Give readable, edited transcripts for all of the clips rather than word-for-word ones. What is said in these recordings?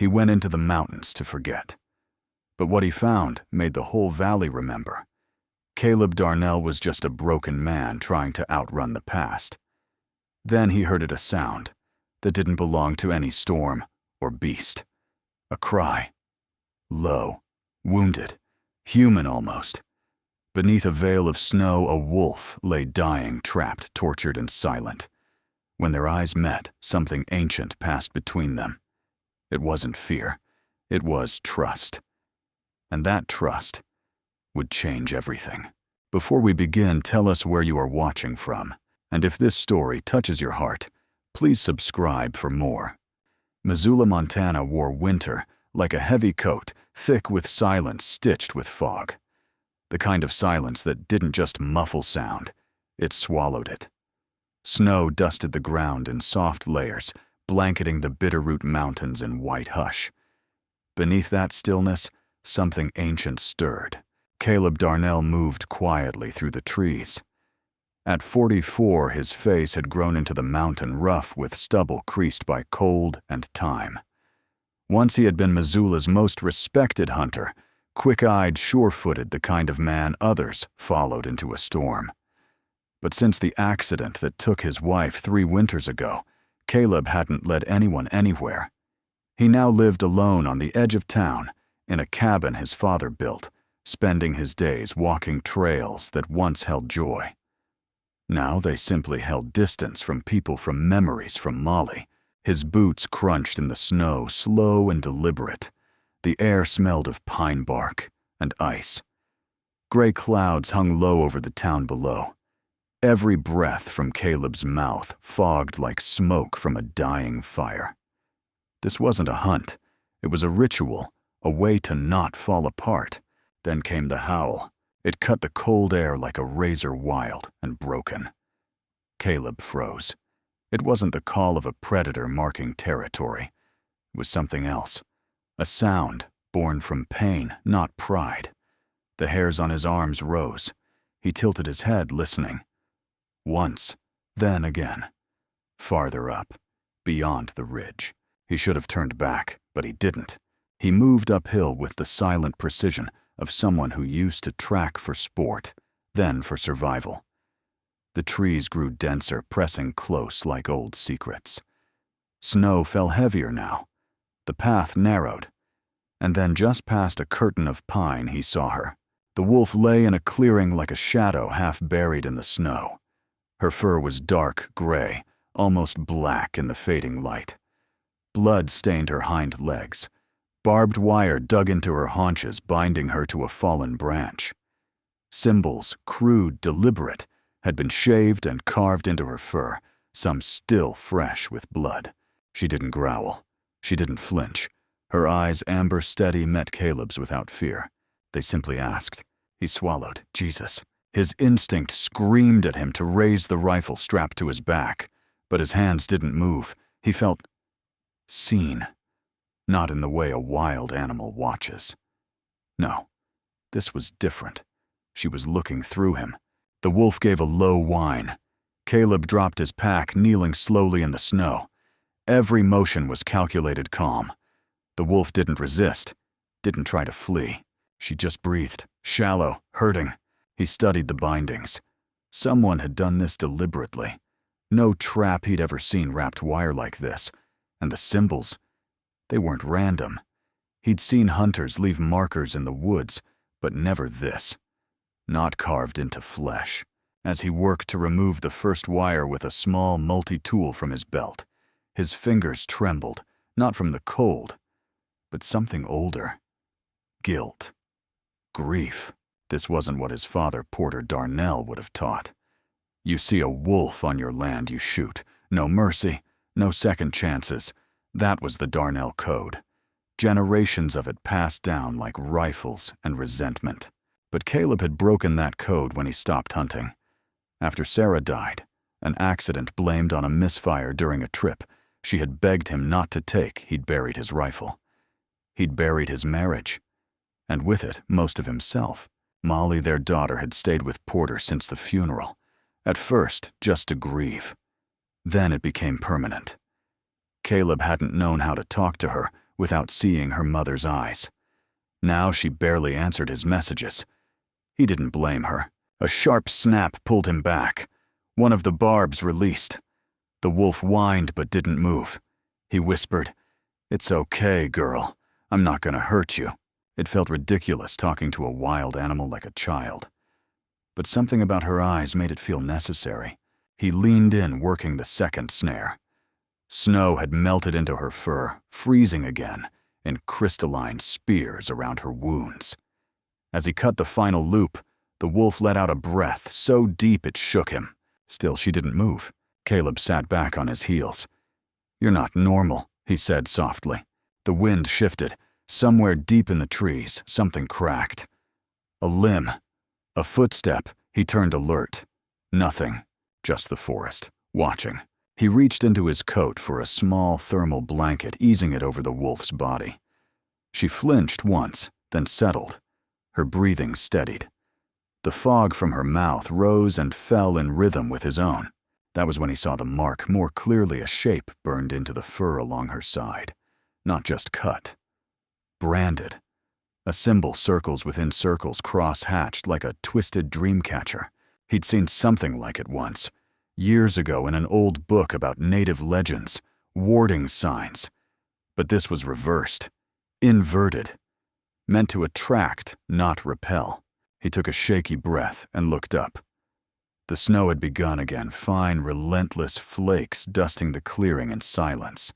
He went into the mountains to forget. But what he found made the whole valley remember. Caleb Darnell was just a broken man trying to outrun the past. Then he heard a sound that didn't belong to any storm or beast. A cry. Low, wounded, human almost. Beneath a veil of snow, a wolf lay dying, trapped, tortured, and silent. When their eyes met, something ancient passed between them. It wasn't fear. It was trust. And that trust would change everything. Before we begin, tell us where you are watching from. And if this story touches your heart, please subscribe for more. Missoula, Montana wore winter like a heavy coat, thick with silence stitched with fog. The kind of silence that didn't just muffle sound, it swallowed it. Snow dusted the ground in soft layers, blanketing the Bitterroot Mountains in white hush. Beneath that stillness, something ancient stirred. Caleb Darnell moved quietly through the trees. At 44, his face had grown into the mountain, rough with stubble creased by cold and time. Once he had been Missoula's most respected hunter, quick-eyed, sure-footed, the kind of man others followed into a storm. But since the accident that took his wife 3 winters ago, Caleb hadn't led anyone anywhere. He now lived alone on the edge of town, in a cabin his father built, spending his days walking trails that once held joy. Now they simply held distance from people, from memories from Molly. His boots crunched in the snow, slow and deliberate. The air smelled of pine bark and ice. Gray clouds hung low over the town below. Every breath from Caleb's mouth fogged like smoke from a dying fire. This wasn't a hunt. It was a ritual, a way to not fall apart. Then came the howl. It cut the cold air like a razor, wild and broken. Caleb froze. It wasn't the call of a predator marking territory. It was something else. A sound born from pain, not pride. The hairs on his arms rose. He tilted his head, listening. Once, then again. Farther up, beyond the ridge. He should have turned back, but he didn't. He moved uphill with the silent precision of someone who used to track for sport, then for survival. The trees grew denser, pressing close like old secrets. Snow fell heavier now. The path narrowed, and then just past a curtain of pine he saw her. The wolf lay in a clearing like a shadow half buried in the snow. Her fur was dark gray, almost black in the fading light. Blood stained her hind legs. Barbed wire dug into her haunches, binding her to a fallen branch. Symbols, crude, deliberate, had been shaved and carved into her fur, some still fresh with blood. She didn't growl. She didn't flinch. Her eyes, amber steady, met Caleb's without fear. They simply asked. He swallowed. Jesus. His instinct screamed at him to raise the rifle strapped to his back, but his hands didn't move. He felt seen. Not in the way a wild animal watches. No, this was different. She was looking through him. The wolf gave a low whine. Caleb dropped his pack, kneeling slowly in the snow. Every motion was calculated calm. The wolf didn't resist, didn't try to flee. She just breathed, shallow, hurting. He studied the bindings. Someone had done this deliberately. No trap he'd ever seen wrapped wire like this. And the symbols, they weren't random. He'd seen hunters leave markers in the woods, but never this. Not carved into flesh. As he worked to remove the first wire with a small multi-tool from his belt, his fingers trembled, not from the cold, but something older. Guilt. Grief. This wasn't what his father, Porter Darnell, would have taught. You see a wolf on your land, you shoot. No mercy, no second chances. That was the Darnell code. Generations of it passed down like rifles and resentment. But Caleb had broken that code when he stopped hunting. After Sarah died, an accident blamed on a misfire during a trip she had begged him not to take, he'd buried his rifle. He'd buried his marriage, and with it, most of himself. Molly, their daughter, had stayed with Porter since the funeral. At first, just to grieve. Then it became permanent. Caleb hadn't known how to talk to her without seeing her mother's eyes. Now she barely answered his messages. He didn't blame her. A sharp snap pulled him back. One of the barbs released. The wolf whined but didn't move. He whispered, "It's okay, girl. I'm not gonna hurt you." It felt ridiculous talking to a wild animal like a child. But something about her eyes made it feel necessary. He leaned in, working the second snare. Snow had melted into her fur, freezing again, in crystalline spears around her wounds. As he cut the final loop, the wolf let out a breath so deep it shook him. Still, she didn't move. Caleb sat back on his heels. "You're not normal," he said softly. The wind shifted. Somewhere deep in the trees, something cracked. A limb. A footstep. He turned alert. Nothing. Just the forest, watching. He reached into his coat for a small thermal blanket, easing it over the wolf's body. She flinched once, then settled. Her breathing steadied. The fog from her mouth rose and fell in rhythm with his own. That was when he saw the mark, more clearly a shape burned into the fur along her side. Not just cut. Branded. A symbol circles within circles cross-hatched like a twisted dream catcher. He'd seen something like it once, years ago in an old book about native legends, warding signs. But this was reversed, inverted, meant to attract, not repel. He took a shaky breath and looked up. The snow had begun again, fine, relentless flakes dusting the clearing in silence.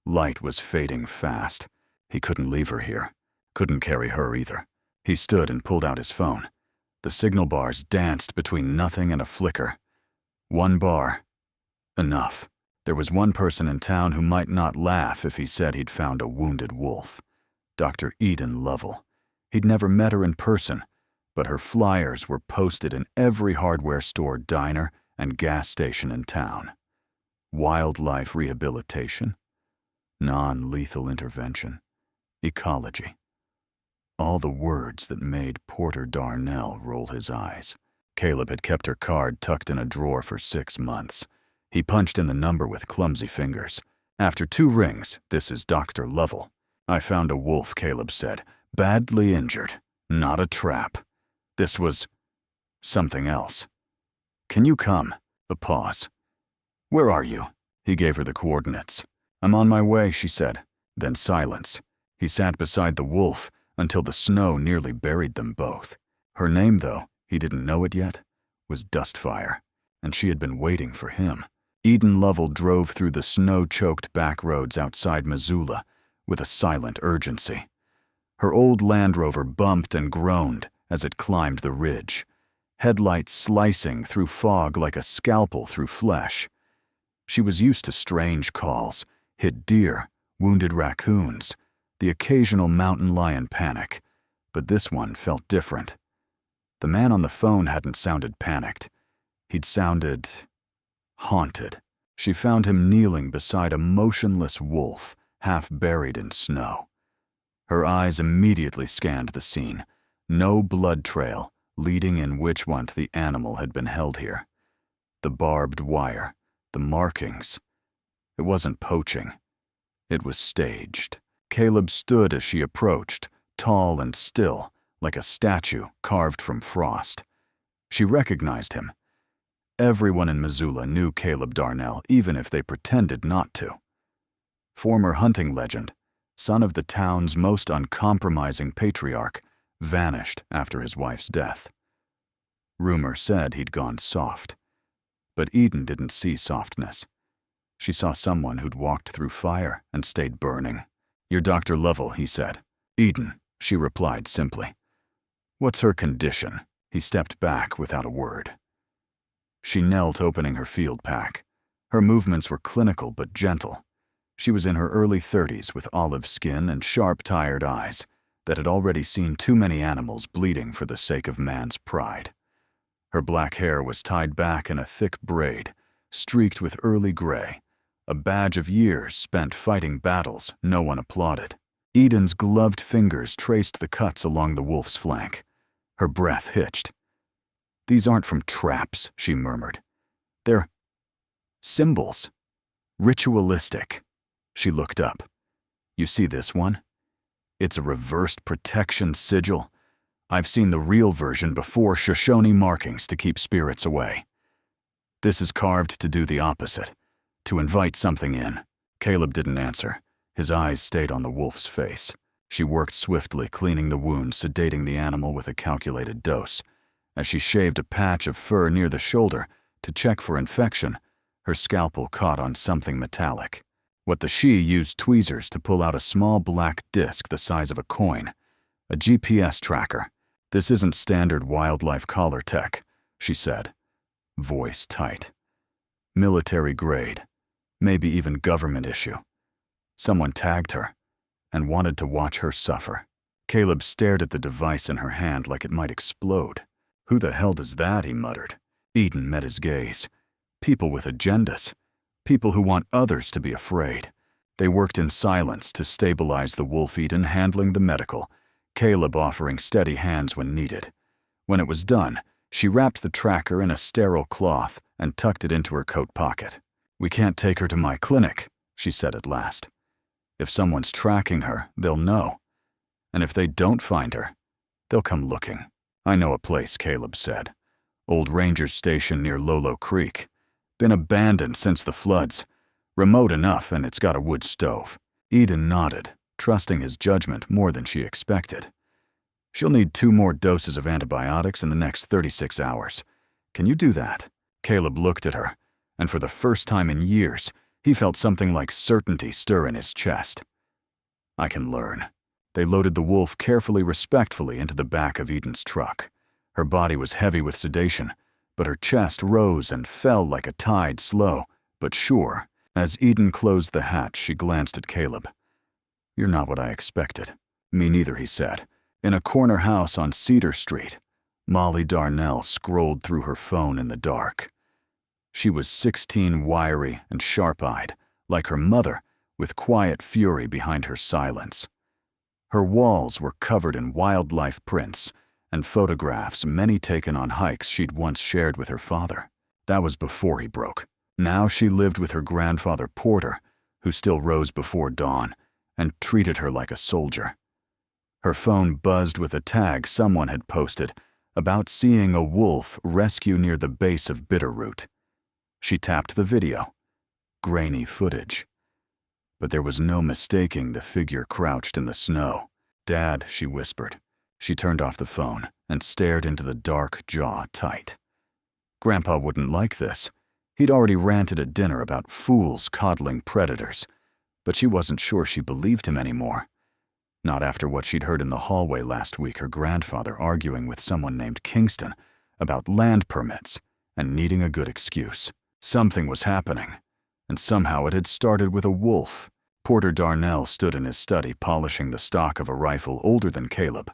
Light was fading fast. He couldn't leave her here. Couldn't carry her either. He stood and pulled out his phone. The signal bars danced between nothing and a flicker. One bar. Enough. There was one person in town who might not laugh if he said he'd found a wounded wolf. Dr. Eden Lovell. He'd never met her in person, but her flyers were posted in every hardware store, diner, and gas station in town. Wildlife rehabilitation. Non-lethal intervention. Ecology. All the words that made Porter Darnell roll his eyes. Caleb had kept her card tucked in a drawer for 6 months. He punched in the number with clumsy fingers. After 2 rings, "This is Dr. Lovell. I found a wolf," Caleb said. "Badly injured. Not a trap. This was something else. Can you come?" A pause. "Where are you?" He gave her the coordinates. "I'm on my way," she said. Then silence. He sat beside the wolf until the snow nearly buried them both. Her name, though, he didn't know it yet, was Dustfire, and she had been waiting for him. Eden Lovell drove through the snow-choked back roads outside Missoula with a silent urgency. Her old Land Rover bumped and groaned as it climbed the ridge, headlights slicing through fog like a scalpel through flesh. She was used to strange calls, hit deer, wounded raccoons, the occasional mountain lion panic, but this one felt different. The man on the phone hadn't sounded panicked. He'd sounded haunted. She found him kneeling beside a motionless wolf, half buried in snow. Her eyes immediately scanned the scene. No blood trail leading in which want the animal had been held here. The barbed wire, the markings. It wasn't poaching. It was staged. Caleb stood as she approached, tall and still, like a statue carved from frost. She recognized him. Everyone in Missoula knew Caleb Darnell, even if they pretended not to. Former hunting legend, son of the town's most uncompromising patriarch, vanished after his wife's death. Rumor said he'd gone soft. But Eden didn't see softness. She saw someone who'd walked through fire and stayed burning. "You're Dr. Lovell," he said. "Eden," she replied simply. "What's her condition?" He stepped back without a word. She knelt, opening her field pack. Her movements were clinical but gentle. She was in her early 30s with olive skin and sharp, tired eyes that had already seen too many animals bleeding for the sake of man's pride. Her black hair was tied back in a thick braid, streaked with early gray, a badge of years spent fighting battles no one applauded. Eden's gloved fingers traced the cuts along the wolf's flank. Her breath hitched. "These aren't from traps," she murmured. "They're symbols. Ritualistic." She looked up. You see this one? It's a reversed protection sigil. I've seen the real version before Shoshone markings to keep spirits away. This is carved to do the opposite, to invite something in. Caleb didn't answer. His eyes stayed on the wolf's face. She worked swiftly, cleaning the wound, sedating the animal with a calculated dose. As she shaved a patch of fur near the shoulder to check for infection, her scalpel caught on something metallic. What the she used tweezers to pull out a small black disc the size of a coin. A GPS tracker. This isn't standard wildlife collar tech, she said, voice tight. Military grade, maybe even government issue. Someone tagged her and wanted to watch her suffer. Caleb stared at the device in her hand like it might explode. Who the hell does that, he muttered. Eden met his gaze. People with agendas. People who want others to be afraid. They worked in silence to stabilize the wolf, Eden handling the medical, Caleb offering steady hands when needed. When it was done, she wrapped the tracker in a sterile cloth and tucked it into her coat pocket. We can't take her to my clinic, she said at last. If someone's tracking her, they'll know. And if they don't find her, they'll come looking. I know a place, Caleb said. Old Ranger's Station near Lolo Creek. Been abandoned since the floods. Remote enough, and it's got a wood stove. Eden nodded, trusting his judgment more than she expected. She'll need 2 more doses of antibiotics in the next 36 hours. Can you do that? Caleb looked at her, and for the first time in years, he felt something like certainty stir in his chest. I can learn. They loaded the wolf carefully, respectfully into the back of Eden's truck. Her body was heavy with sedation, but her chest rose and fell like a tide, slow but sure. As Eden closed the hatch, she glanced at Caleb. You're not what I expected. Me neither, he said. In a corner house on Cedar Street, Molly Darnell scrolled through her phone in the dark. She was 16, wiry and sharp-eyed, like her mother, with quiet fury behind her silence. Her walls were covered in wildlife prints and photographs, many taken on hikes she'd once shared with her father. That was before he broke. Now she lived with her grandfather Porter, who still rose before dawn, and treated her like a soldier. Her phone buzzed with a tag someone had posted about seeing a wolf rescue near the base of Bitterroot. She tapped the video. Grainy footage. But there was no mistaking the figure crouched in the snow. Dad, she whispered. She turned off the phone and stared into the dark, jaw tight. Grandpa wouldn't like this. He'd already ranted at dinner about fools coddling predators, but she wasn't sure she believed him anymore. Not after what she'd heard in the hallway last week, her grandfather arguing with someone named Kingston about land permits and needing a good excuse. Something was happening, and somehow it had started with a wolf. Porter Darnell stood in his study polishing the stock of a rifle older than Caleb.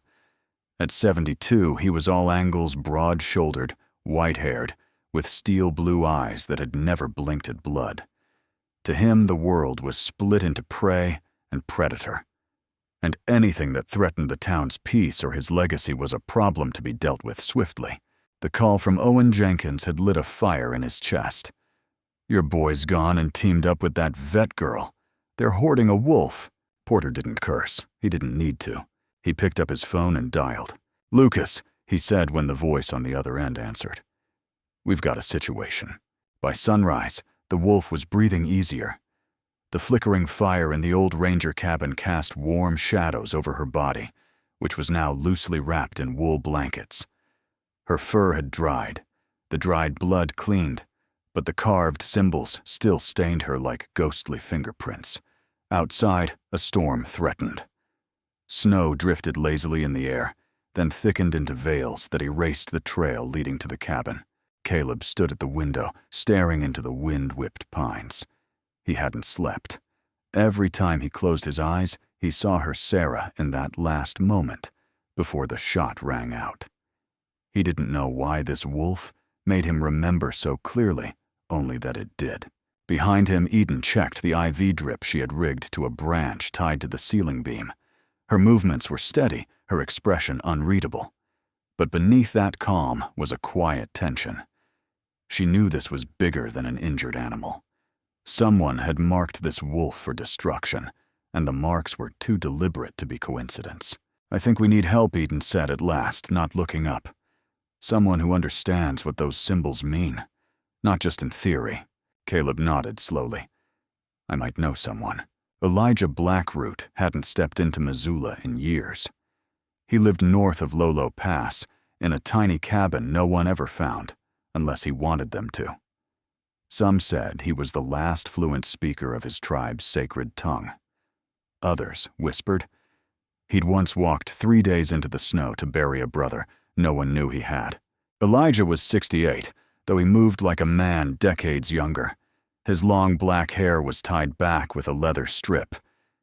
At 72, he was all angles, broad-shouldered, white-haired, with steel blue eyes that had never blinked at blood. To him, the world was split into prey and predator, and anything that threatened the town's peace or his legacy was a problem to be dealt with swiftly. The call from Owen Jenkins had lit a fire in his chest. Your boy's gone and teamed up with that vet girl. They're hoarding a wolf. Porter didn't curse. He didn't need to. He picked up his phone and dialed. Lucas, he said when the voice on the other end answered. We've got a situation. By sunrise, the wolf was breathing easier. The flickering fire in the old ranger cabin cast warm shadows over her body, which was now loosely wrapped in wool blankets. Her fur had dried, the dried blood cleaned, but the carved symbols still stained her like ghostly fingerprints. Outside, a storm threatened. Snow drifted lazily in the air, then thickened into veils that erased the trail leading to the cabin. Caleb stood at the window, staring into the wind-whipped pines. He hadn't slept. Every time he closed his eyes, he saw her Sarah in that last moment, before the shot rang out. He didn't know why this wolf made him remember so clearly, only that it did. Behind him, Eden checked the IV drip she had rigged to a branch tied to the ceiling beam. Her movements were steady, her expression unreadable. But beneath that calm was a quiet tension. She knew this was bigger than an injured animal. Someone had marked this wolf for destruction, and the marks were too deliberate to be coincidence. "I think we need help," Eden said at last, not looking up. "Someone who understands what those symbols mean, not just in theory." Caleb nodded slowly. "I might know someone." Elijah Blackroot hadn't stepped into Missoula in years. He lived north of Lolo Pass, in a tiny cabin no one ever found, unless he wanted them to. Some said he was the last fluent speaker of his tribe's sacred tongue. Others whispered he'd once walked 3 days into the snow to bury a brother no one knew he had. Elijah was 68, though he moved like a man decades younger. His long black hair was tied back with a leather strip.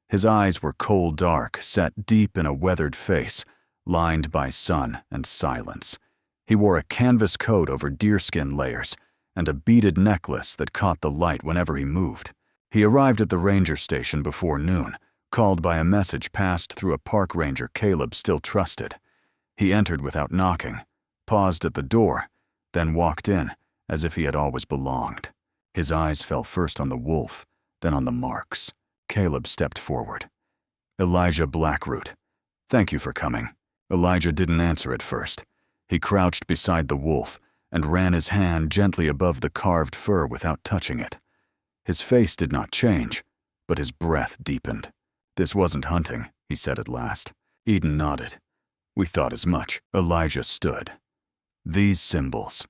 His eyes were coal dark, set deep in a weathered face, lined by sun and silence. He wore a canvas coat over deerskin layers and a beaded necklace that caught the light whenever he moved. He arrived at the ranger station before noon, called by a message passed through a park ranger Caleb still trusted. He entered without knocking, paused at the door, then walked in as if he had always belonged. His eyes fell first on the wolf, then on the marks. Caleb stepped forward. "Elijah Blackroot, thank you for coming." Elijah didn't answer at first. He crouched beside the wolf and ran his hand gently above the carved fur without touching it. His face did not change, but his breath deepened. "This wasn't hunting," he said at last. Eden nodded. "We thought as much." Elijah stood. "These symbols,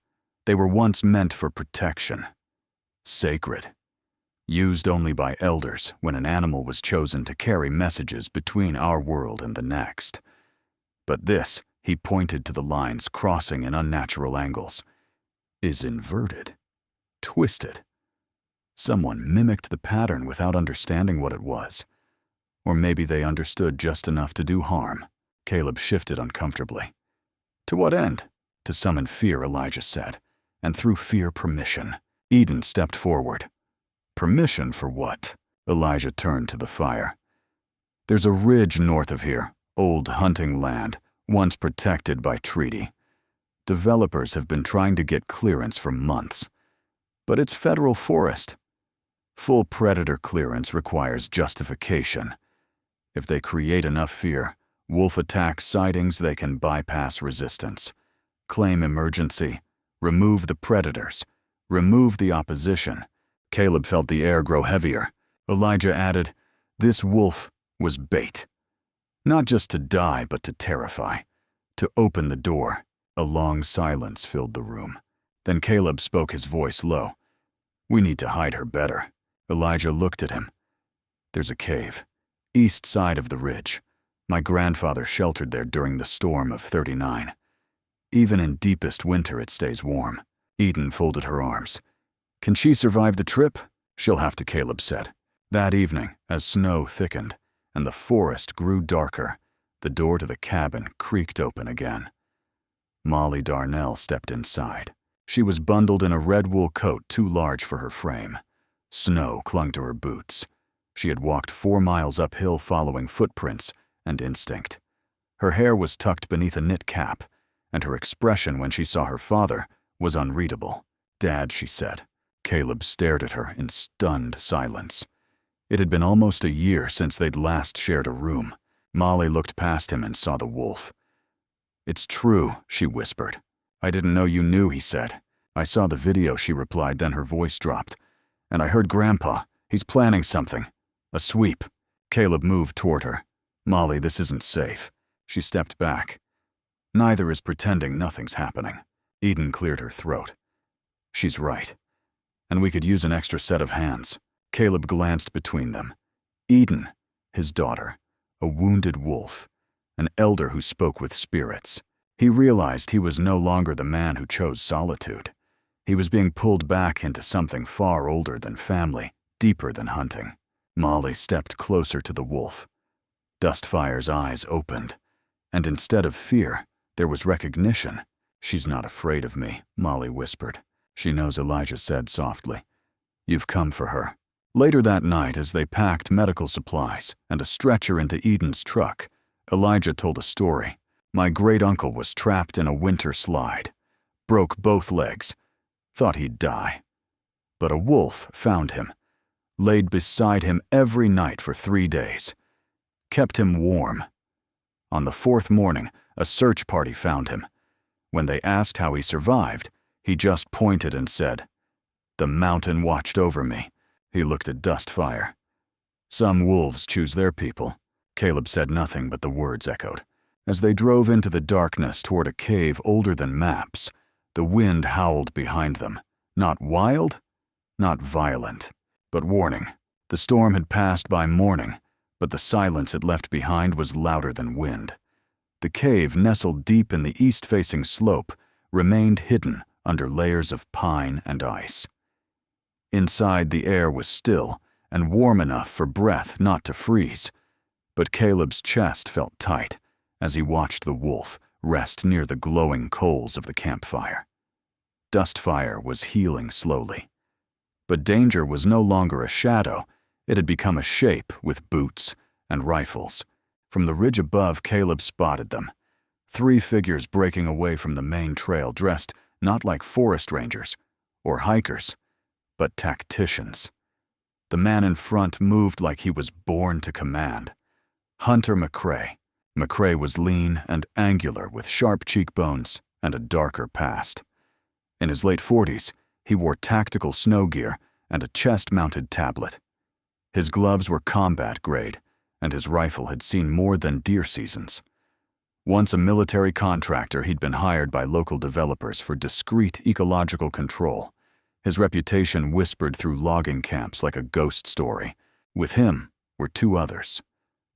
they were once meant for protection. Sacred. Used only by elders when an animal was chosen to carry messages between our world and the next. But this," he pointed to the lines crossing in unnatural angles, "is inverted, twisted. Someone mimicked the pattern without understanding what it was. Or maybe they understood just enough to do harm." Caleb shifted uncomfortably. "To what end?" "To summon fear," Elijah said, "and through fear permission." Eden stepped forward. "Permission for what?" Elijah turned to the fire. "There's a ridge north of here, old hunting land, once protected by treaty. Developers have been trying to get clearance for months. But it's federal forest. Full predator clearance requires justification. If they create enough fear, wolf attack sightings, they can bypass resistance. Claim emergency, remove the predators, remove the opposition." Caleb felt the air grow heavier. Elijah added, "This wolf was bait. Not just to die, but to terrify. To open the door." A long silence filled the room. Then Caleb spoke, his voice low. "We need to hide her better." Elijah looked at him. "There's a cave, east side of the ridge. My grandfather sheltered there during the storm of '39. Even in deepest winter it stays warm." Eden folded her arms. "Can she survive the trip?" "She'll have to," Caleb said. That evening, as snow thickened and the forest grew darker, the door to the cabin creaked open again. Molly Darnell stepped inside. She was bundled in a red wool coat too large for her frame. Snow clung to her boots. She had walked 4 miles uphill following footprints and instinct. Her hair was tucked beneath a knit cap, and her expression when she saw her father was unreadable. "Dad," she said. Caleb stared at her in stunned silence. It had been almost a year since they'd last shared a room. Molly looked past him and saw the wolf. "It's true," she whispered. "I didn't know you knew," he said. "I saw the video," she replied, then her voice dropped. "And I heard Grandpa. He's planning something. A sweep." Caleb moved toward her. "Molly, this isn't safe." She stepped back. "Neither is pretending nothing's happening." Eden cleared her throat. "She's right. And we could use an extra set of hands." Caleb glanced between them. Eden, his daughter, a wounded wolf, an elder who spoke with spirits. He realized he was no longer the man who chose solitude. He was being pulled back into something far older than family, deeper than hunting. Molly stepped closer to the wolf. Dustfire's eyes opened, and instead of fear, there was recognition. "She's not afraid of me," Molly whispered. "She knows," Elijah said softly. "You've come for her." Later that night, as they packed medical supplies and a stretcher into Eden's truck, Elijah told a story. "My great-uncle was trapped in a winter slide. Broke both legs. Thought he'd die. But a wolf found him. laid beside him every night for 3 days, kept him warm. On the 4th morning, a search party found him. When they asked how he survived, he just pointed and said, "The mountain watched over me." He looked at Dustfire. "Some wolves choose their people." Caleb said nothing, but the words echoed. As they drove into the darkness toward a cave older than maps, the wind howled behind them. Not wild, not violent, but warning. The storm had passed by morning, but the silence it left behind was louder than wind. The cave, nestled deep in the east-facing slope, remained hidden under layers of pine and ice. Inside, the air was still and warm enough for breath not to freeze, but Caleb's chest felt tight as he watched the wolf rest near the glowing coals of the campfire. Dustfire was healing slowly. But danger was no longer a shadow. It had become a shape with boots and rifles. From the ridge above, Caleb spotted them. 3 figures breaking away from the main trail, dressed not like forest rangers or hikers, but tacticians. The man in front moved like he was born to command. Hunter McCrae. McCrae was lean and angular with sharp cheekbones and a darker past. In his late 40s, he wore tactical snow gear and a chest-mounted tablet. His gloves were combat grade, and his rifle had seen more than deer seasons. Once a military contractor, he'd been hired by local developers for discreet ecological control. His reputation whispered through logging camps like a ghost story. With him were 2 others.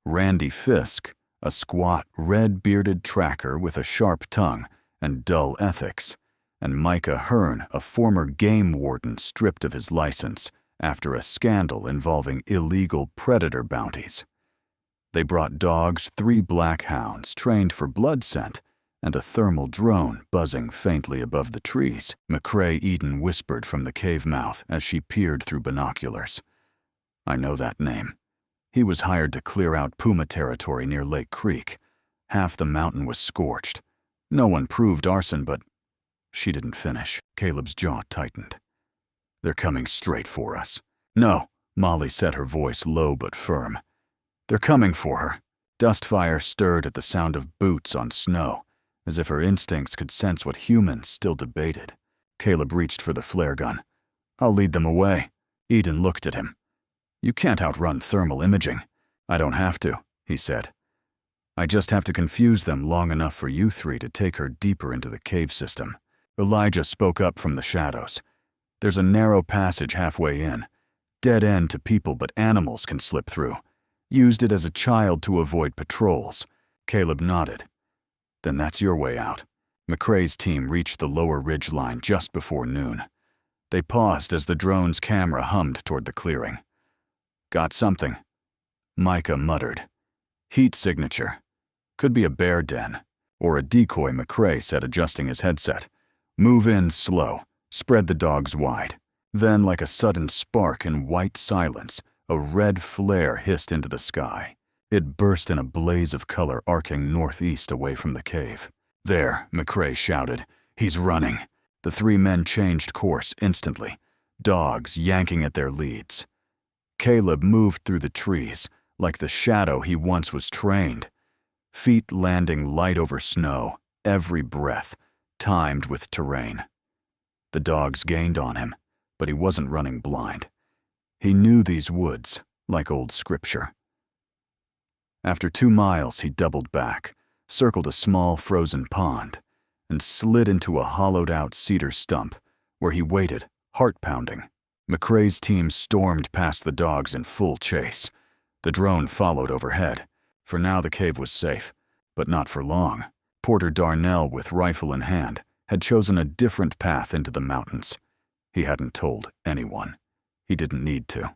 Randy Fisk, a squat, red-bearded tracker with a sharp tongue and dull ethics, and Micah Hearn, a former game warden stripped of his license after a scandal involving illegal predator bounties. They brought dogs, 3 black hounds trained for blood scent, and a thermal drone buzzing faintly above the trees. McCrae Eden whispered from the cave mouth as she peered through binoculars. "I know that name. He was hired to clear out puma territory near Lake Creek. Half the mountain was scorched. No one proved arson, but..." She didn't finish. Caleb's jaw tightened. "They're coming straight for us." "No," Molly said, her voice low but firm. "They're coming for her." Dustfire stirred at the sound of boots on snow, as if her instincts could sense what humans still debated. Caleb reached for the flare gun. "I'll lead them away." Eden looked at him. "You can't outrun thermal imaging." "I don't have to," he said. "I just have to confuse them long enough for you 3 to take her deeper into the cave system." Elijah spoke up from the shadows. "There's a narrow passage halfway in. Dead end to people, but animals can slip through. Used it as a child to avoid patrols." Caleb nodded. "Then that's your way out." McCrae's team reached the lower ridge line just before noon. They paused as the drone's camera hummed toward the clearing. "Got something," Micah muttered. "Heat signature. Could be a bear den. Or a decoy," McCrae said, adjusting his headset. "Move in slow. Spread the dogs wide." Then, like a sudden spark in white silence, a red flare hissed into the sky. It burst in a blaze of color arcing northeast away from the cave. "There," McCrae shouted. "He's running." The 3 men changed course instantly, dogs yanking at their leads. Caleb moved through the trees, like the shadow he once was trained. Feet landing light over snow, every breath timed with terrain. The dogs gained on him, but he wasn't running blind. He knew these woods like old scripture. After 2 miles, he doubled back, circled a small frozen pond, and slid into a hollowed-out cedar stump, where he waited, heart-pounding. McCrae's team stormed past the dogs in full chase. The drone followed overhead. For now, the cave was safe, but not for long. Porter Darnell, with rifle in hand, had chosen a different path into the mountains. He hadn't told anyone. He didn't need to.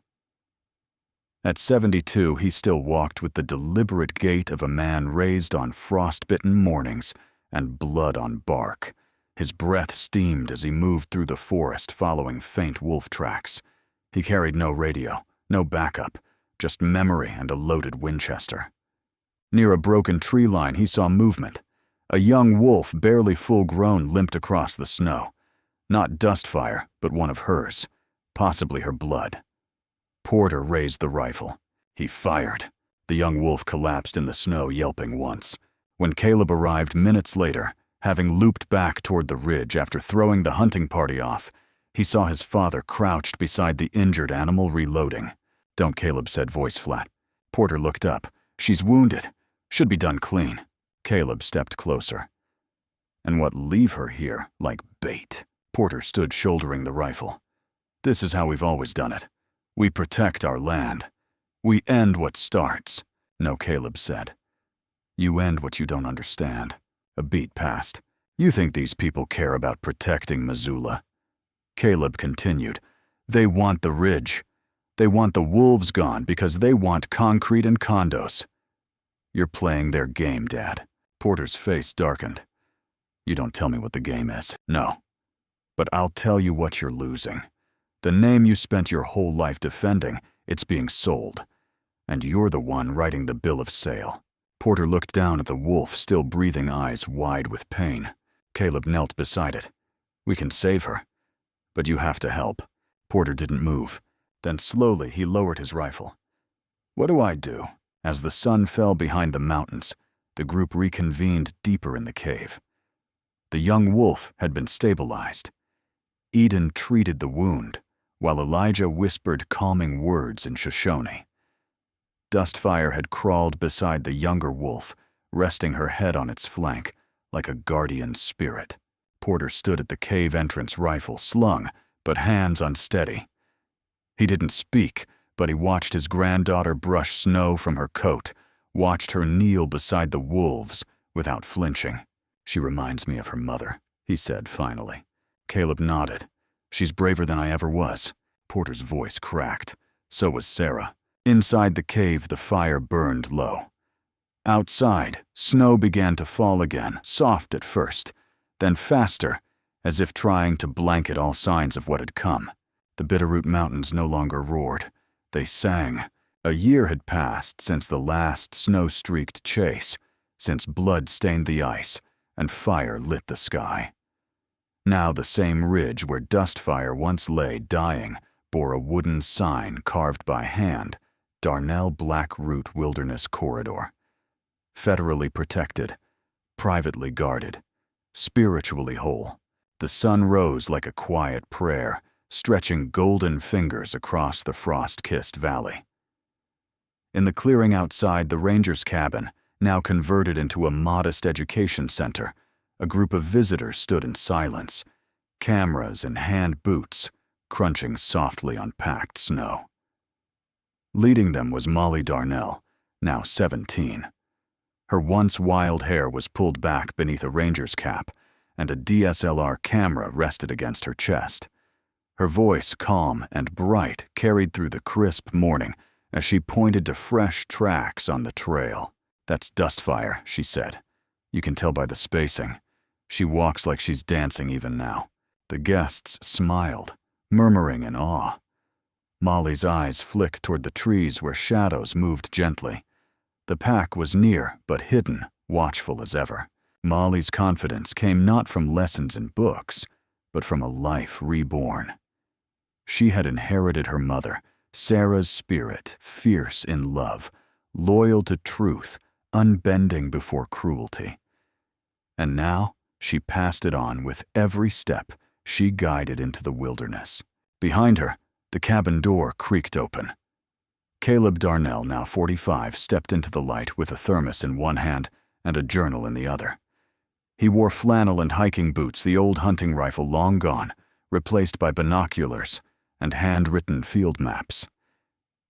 At 72, he still walked with the deliberate gait of a man raised on frost-bitten mornings and blood on bark. His breath steamed as he moved through the forest following faint wolf tracks. He carried no radio, no backup, just memory and a loaded Winchester. Near a broken tree line, he saw movement. A young wolf, barely full-grown, limped across the snow. Not Dustfire, but one of hers, possibly her blood. Porter raised the rifle. He fired. The young wolf collapsed in the snow, yelping once. When Caleb arrived minutes later, having looped back toward the ridge after throwing the hunting party off, he saw his father crouched beside the injured animal, reloading. "Don't," Caleb said, voice flat. Porter looked up. "She's wounded. Should be done clean." Caleb stepped closer. "And what, leave her here, like bait?" Porter stood shouldering the rifle. "This is how we've always done it. We protect our land. We end what starts." "No," Caleb said. "You end what you don't understand." A beat passed. "You think these people care about protecting Missoula?" Caleb continued. "They want the ridge. They want the wolves gone because they want concrete and condos." "You're playing their game, Dad." Porter's face darkened. "You don't tell me what the game is." "No. But I'll tell you what you're losing. The name you spent your whole life defending, it's being sold. And you're the one writing the bill of sale." Porter looked down at the wolf, still breathing, eyes wide with pain. Caleb knelt beside it. "We can save her. But you have to help." Porter didn't move. Then slowly he lowered his rifle. "What do I do?" As the sun fell behind the mountains, the group reconvened deeper in the cave. The young wolf had been stabilized. Eden treated the wound, while Elijah whispered calming words in Shoshone. Dustfire had crawled beside the younger wolf, resting her head on its flank, like a guardian spirit. Porter stood at the cave entrance, rifle slung, but hands unsteady. He didn't speak, but he watched his granddaughter brush snow from her coat, watched her kneel beside the wolves without flinching. "She reminds me of her mother," he said finally. Caleb nodded. "She's braver than I ever was." Porter's voice cracked. So was Sarah. Inside the cave, the fire burned low. Outside, snow began to fall again, soft at first, then faster, as if trying to blanket all signs of what had come. The Bitterroot Mountains no longer roared. They sang. A year had passed since the last snow-streaked chase, since blood stained the ice and fire lit the sky. Now the same ridge where Dustfire once lay dying bore a wooden sign carved by hand, Darnell Blackroot Wilderness Corridor. Federally protected, privately guarded, spiritually whole. The sun rose like a quiet prayer, stretching golden fingers across the frost-kissed valley. In the clearing outside the ranger's cabin, now converted into a modest education center, a group of visitors stood in silence, cameras and hand boots, crunching softly on packed snow. Leading them was Molly Darnell, now 17. Her once wild hair was pulled back beneath a ranger's cap, and a DSLR camera rested against her chest. Her voice, calm and bright, carried through the crisp morning as she pointed to fresh tracks on the trail. "That's Dustfire," she said. "You can tell by the spacing. She walks like she's dancing even now." The guests smiled, murmuring in awe. Molly's eyes flicked toward the trees where shadows moved gently. The pack was near, but hidden, watchful as ever. Molly's confidence came not from lessons in books, but from a life reborn. She had inherited her mother, Sarah's spirit, fierce in love, loyal to truth, unbending before cruelty. And now she passed it on with every step she guided into the wilderness. Behind her, the cabin door creaked open. Caleb Darnell, now 45, stepped into the light with a thermos in one hand and a journal in the other. He wore flannel and hiking boots, the old hunting rifle long gone, replaced by binoculars and handwritten field maps.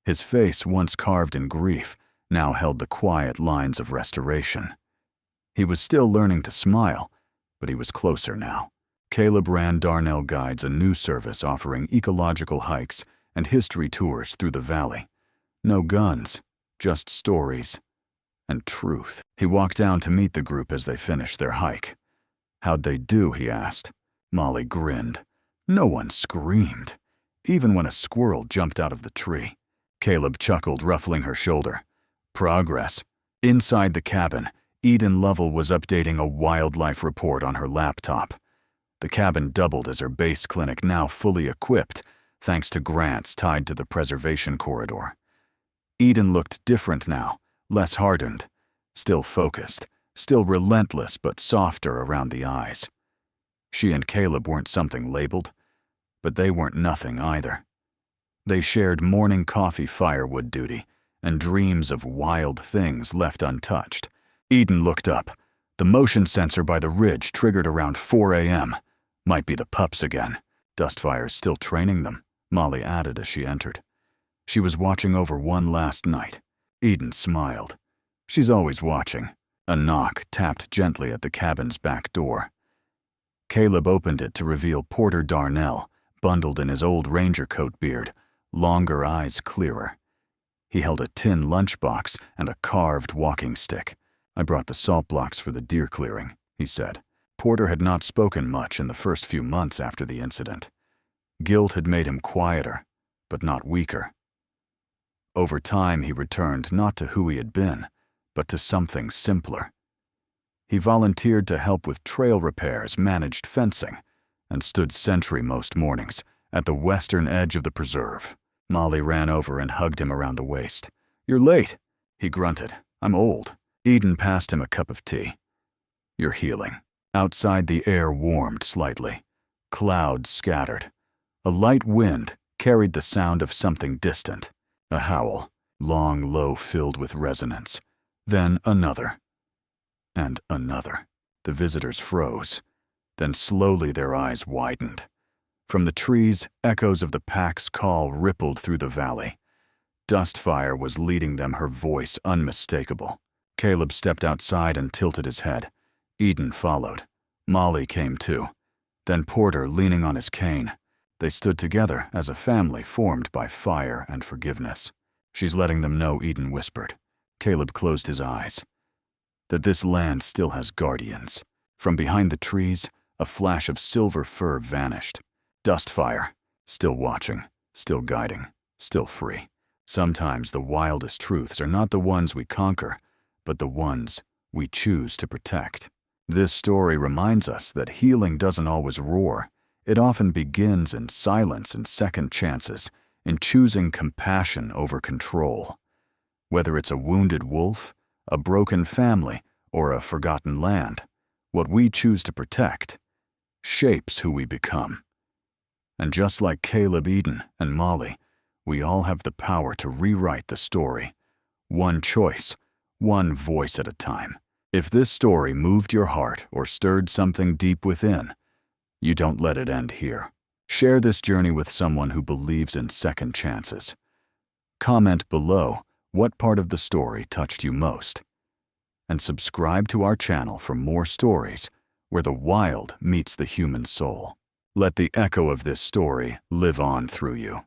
His face, once carved in grief, now held the quiet lines of restoration. He was still learning to smile, but he was closer now. Caleb ran Darnell Guides, a new service offering ecological hikes and history tours through the valley. No guns, just stories and truth. He walked down to meet the group as they finished their hike. "How'd they do?" he asked. Molly grinned. No one screamed, even when a squirrel jumped out of the tree. Caleb chuckled, ruffling her shoulder. "Progress." Inside the cabin, Eden Lovell was updating a wildlife report on her laptop. The cabin doubled as her base clinic, now fully equipped, thanks to grants tied to the preservation corridor. Eden looked different now, less hardened, still focused, still relentless but softer around the eyes. She and Caleb weren't something labeled, but they weren't nothing either. They shared morning coffee firewood duty and dreams of wild things left untouched. Eden looked up. The motion sensor by the ridge triggered around 4 a.m. Might be the pups again. Dustfire's still training them, Molly added as she entered. She was watching over one last night. Eden smiled. She's always watching. A knock tapped gently at the cabin's back door. Caleb opened it to reveal Porter Darnell, bundled in his old ranger coat beard, longer eyes clearer. He held a tin lunchbox and a carved walking stick. "I brought the salt blocks for the deer clearing," he said. Porter had not spoken much in the first few months after the incident. Guilt had made him quieter, but not weaker. Over time, he returned not to who he had been, but to something simpler. He volunteered to help with trail repairs, managed fencing, and stood sentry most mornings at the western edge of the preserve. Molly ran over and hugged him around the waist. "You're late," he grunted. "I'm old." Eden passed him a cup of tea. "You're healing." Outside, the air warmed slightly. Clouds scattered. A light wind carried the sound of something distant. A howl, long, low, filled with resonance. Then another. And another. The visitors froze. Then slowly their eyes widened. From the trees, echoes of the pack's call rippled through the valley. Dustfire was leading them, her voice unmistakable. Caleb stepped outside and tilted his head. Eden followed. Molly came too. Then Porter, leaning on his cane. They stood together as a family formed by fire and forgiveness. "She's letting them know," Eden whispered. Caleb closed his eyes. "That this land still has guardians." From behind the trees, a flash of silver fur vanished. Dustfire, still watching, still guiding, still free. Sometimes the wildest truths are not the ones we conquer, but the ones we choose to protect. This story reminds us that healing doesn't always roar. It often begins in silence and second chances, in choosing compassion over control. Whether it's a wounded wolf, a broken family, or a forgotten land, what we choose to protect shapes who we become. And just like Caleb, Eden, and Molly, we all have the power to rewrite the story. One choice, one voice at a time. If this story moved your heart or stirred something deep within, you don't let it end here. Share this journey with someone who believes in second chances. Comment below what part of the story touched you most. And subscribe to our channel for more stories where the wild meets the human soul. Let the echo of this story live on through you.